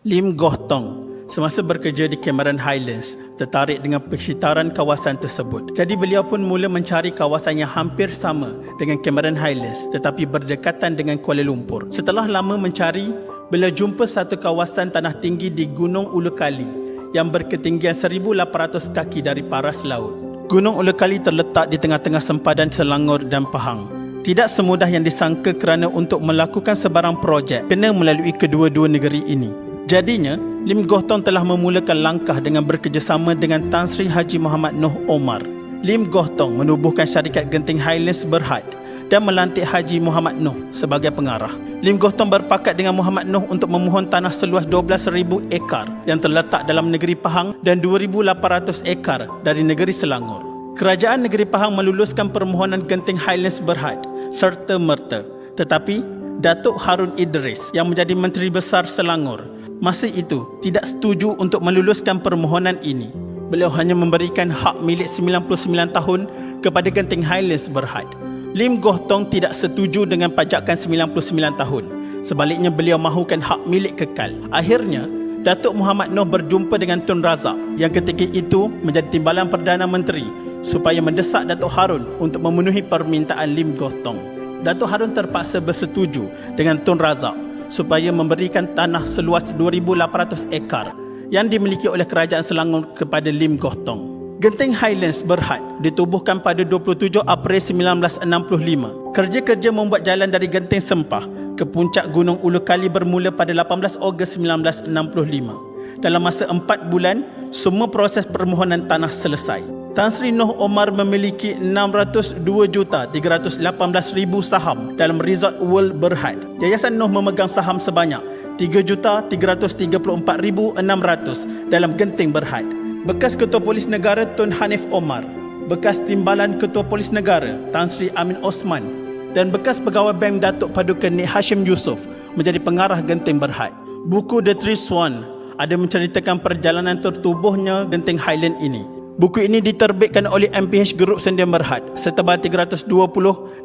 Lim Goh Tong semasa bekerja di Cameron Highlands tertarik dengan persitaran kawasan tersebut. Jadi beliau pun mula mencari kawasan yang hampir sama dengan Cameron Highlands tetapi berdekatan dengan Kuala Lumpur. Setelah lama mencari, beliau jumpa satu kawasan tanah tinggi di Gunung Ulu Kali yang berketinggian 1,800 kaki dari paras laut. Gunung Ulu Kali terletak di tengah-tengah sempadan Selangor dan Pahang. Tidak semudah yang disangka kerana untuk melakukan sebarang projek kena melalui kedua-dua negeri ini. Jadinya, Lim Goh Tong telah memulakan langkah dengan bekerjasama dengan Tan Sri Haji Muhammad Noh Omar. Lim Goh Tong menubuhkan syarikat Genting Highlands Berhad dan melantik Haji Muhammad Noh sebagai pengarah. Lim Goh Tong berpakat dengan Muhammad Noh untuk memohon tanah seluas 12,000 ekar yang terletak dalam negeri Pahang dan 2,800 ekar dari negeri Selangor. Kerajaan negeri Pahang meluluskan permohonan Genting Highlands Berhad serta merta. Tetapi, Datuk Harun Idris yang menjadi Menteri Besar Selangor masa itu tidak setuju untuk meluluskan permohonan ini. Beliau hanya memberikan hak milik 99 tahun kepada Genting Highlands Berhad. Lim Goh Tong tidak setuju dengan pajakan 99 tahun. Sebaliknya beliau mahukan hak milik kekal. Akhirnya, Datuk Muhammad Noh berjumpa dengan Tun Razak yang ketika itu menjadi Timbalan Perdana Menteri supaya mendesak Datuk Harun untuk memenuhi permintaan Lim Goh Tong. Datuk Harun terpaksa bersetuju dengan Tun Razak supaya memberikan tanah seluas 2,800 ekar yang dimiliki oleh Kerajaan Selangor kepada Lim Goh Tong. Genting Highlands Berhad ditubuhkan pada 27 April 1965. Kerja-kerja membuat jalan dari Genting Sempah ke puncak Gunung Ulu Kali bermula pada 18 Ogos 1965. Dalam masa 4 bulan, semua proses permohonan tanah selesai. Tan Sri Noh Omar memiliki 602,318,000 saham dalam Resort World Berhad. Yayasan Noh memegang saham sebanyak 3,334,600 dalam Genting Berhad. Bekas Ketua Polis Negara Tun Hanif Omar, bekas Timbalan Ketua Polis Negara Tan Sri Amin Osman dan bekas Pegawai Bank Datuk Paduka Nik Hashim Yusof menjadi pengarah Genting Berhad. Buku The Three Swan ada menceritakan perjalanan tertubuhnya Genting Highland ini. Buku ini diterbitkan oleh MPH Group Sendian Berhad, setebal 320,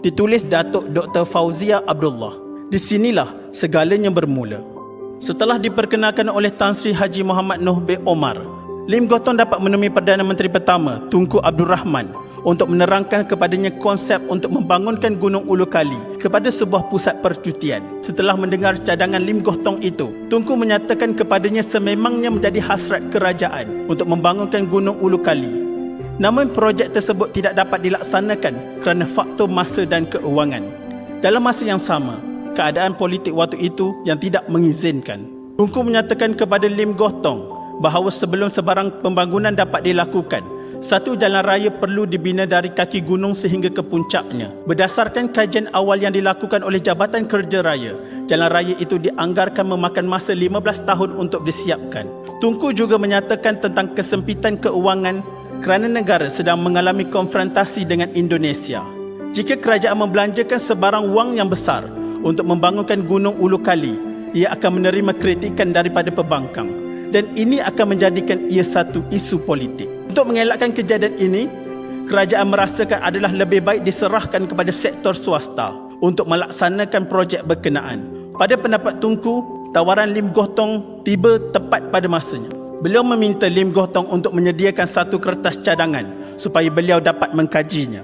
ditulis Datuk Dr. Fauzia Abdullah. Di sinilah segalanya bermula. Setelah diperkenalkan oleh Tan Sri Haji Muhammad Noh bin Omar, Lim Goh Tong dapat menemui Perdana Menteri pertama Tunku Abdul Rahman untuk menerangkan kepadanya konsep untuk membangunkan Gunung Ulu Kali kepada sebuah pusat percutian. Setelah mendengar cadangan Lim Goh Tong itu, Tunku menyatakan kepadanya sememangnya menjadi hasrat kerajaan untuk membangunkan Gunung Ulu Kali. Namun projek tersebut tidak dapat dilaksanakan kerana faktor masa dan keuangan. Dalam masa yang sama, keadaan politik waktu itu yang tidak mengizinkan. Tunku menyatakan kepada Lim Goh Tong bahawa sebelum sebarang pembangunan dapat dilakukan, satu jalan raya perlu dibina dari kaki gunung sehingga ke puncaknya. Berdasarkan kajian awal yang dilakukan oleh Jabatan Kerja Raya, jalan raya itu dianggarkan memakan masa 15 tahun untuk disiapkan. Tunku juga menyatakan tentang kesempitan keuangan kerana negara sedang mengalami konfrontasi dengan Indonesia. Jika kerajaan membelanjakan sebarang wang yang besar untuk membangunkan Gunung Ulu Kali, ia akan menerima kritikan daripada pembangkang dan ini akan menjadikan ia satu isu politik. Untuk mengelakkan kejadian ini, kerajaan merasakan adalah lebih baik diserahkan kepada sektor swasta untuk melaksanakan projek berkenaan. Pada pendapat Tunku, tawaran Lim Goh Tong tiba tepat pada masanya. Beliau meminta Lim Goh Tong untuk menyediakan satu kertas cadangan supaya beliau dapat mengkajinya.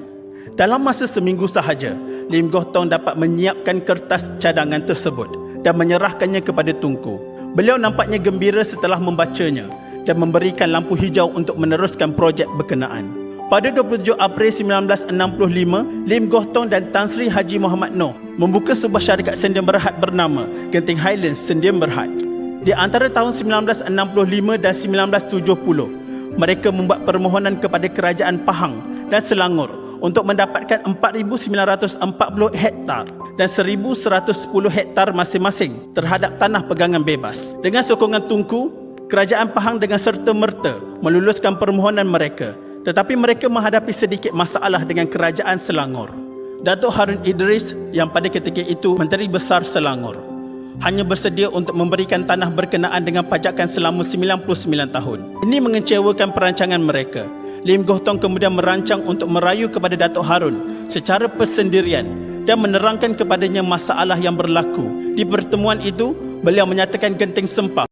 Dalam masa seminggu sahaja, Lim Goh Tong dapat menyiapkan kertas cadangan tersebut dan menyerahkannya kepada Tunku. Beliau nampaknya gembira setelah membacanya dan memberikan lampu hijau untuk meneruskan projek berkenaan. Pada 27 April 1965, Lim Goh Tong dan Tan Sri Haji Muhammad Noh membuka sebuah syarikat Sendian Berhad bernama Genting Highlands Sendian Berhad. Di antara tahun 1965 dan 1970, mereka membuat permohonan kepada Kerajaan Pahang dan Selangor untuk mendapatkan 4,940 hektar dan 1,110 hektar masing-masing terhadap tanah pegangan bebas. Dengan sokongan Tunku, Kerajaan Pahang dengan serta-merta meluluskan permohonan mereka, tetapi mereka menghadapi sedikit masalah dengan Kerajaan Selangor. Datuk Harun Idris yang pada ketika itu Menteri Besar Selangor hanya bersedia untuk memberikan tanah berkenaan dengan pajakan selama 99 tahun. Ini mengecewakan perancangan mereka. Lim Goh Tong kemudian merancang untuk merayu kepada Datuk Harun secara persendirian dan menerangkan kepadanya masalah yang berlaku. Di pertemuan itu, beliau menyatakan Genting Sempah